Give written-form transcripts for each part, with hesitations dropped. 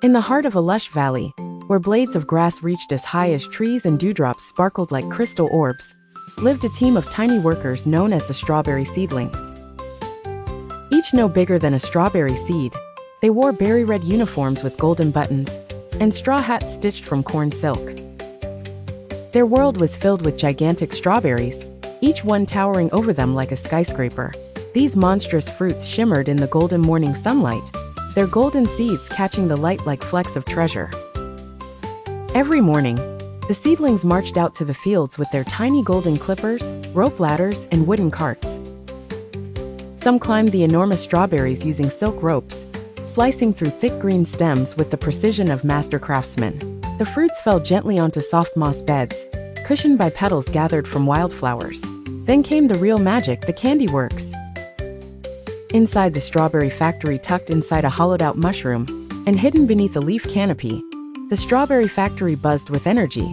In the heart of a lush valley, where blades of grass reached as high as trees and dewdrops sparkled like crystal orbs, lived a team of tiny workers known as the Strawberry Seedlings. Each no bigger than a strawberry seed, they wore berry-red uniforms with golden buttons, and straw hats stitched from corn silk. Their world was filled with gigantic strawberries, each one towering over them like a skyscraper. These monstrous fruits shimmered in the golden morning sunlight, their golden seeds catching the light like flecks of treasure. Every morning, the seedlings marched out to the fields with their tiny golden clippers, rope ladders, and wooden carts. Some climbed the enormous strawberries using silk ropes, slicing through thick green stems with the precision of master craftsmen. The fruits fell gently onto soft moss beds, cushioned by petals gathered from wildflowers. Then came the real magic, the candy works. Inside the strawberry factory, tucked inside a hollowed-out mushroom, and hidden beneath a leaf canopy, the strawberry factory buzzed with energy.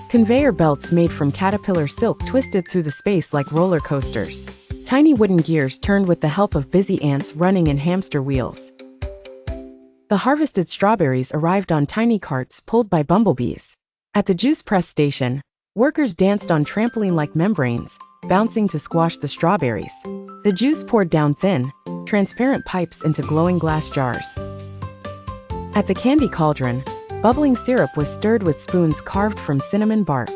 Conveyor belts made from caterpillar silk twisted through the space like roller coasters. Tiny wooden gears turned with the help of busy ants running in hamster wheels. The harvested strawberries arrived on tiny carts pulled by bumblebees. At the juice press station, workers danced on trampoline-like membranes, bouncing to squash the strawberries. The juice poured down thin, transparent pipes into glowing glass jars. At the candy cauldron, bubbling syrup was stirred with spoons carved from cinnamon bark.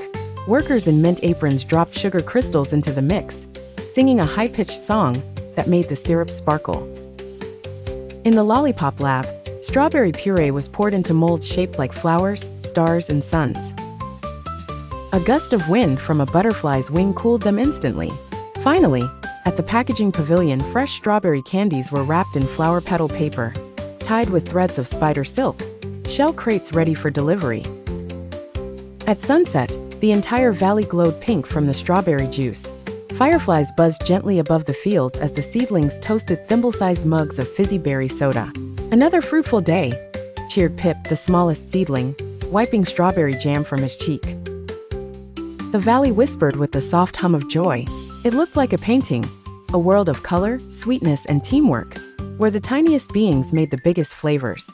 Workers in mint aprons dropped sugar crystals into the mix, singing a high-pitched song that made the syrup sparkle. In the lollipop lab, strawberry puree was poured into molds shaped like flowers, stars, and suns. A gust of wind from a butterfly's wing cooled them instantly. Finally, at the packaging pavilion, fresh strawberry candies were wrapped in flower petal paper, tied with threads of spider silk, shell crates ready for delivery. At sunset, the entire valley glowed pink from the strawberry juice. Fireflies buzzed gently above the fields as the seedlings toasted thimble-sized mugs of fizzy berry soda. "Another fruitful day," cheered Pip, the smallest seedling, wiping strawberry jam from his cheek. The valley whispered with the soft hum of joy. It looked like a painting, a world of color, sweetness, and teamwork, where the tiniest beings made the biggest flavors.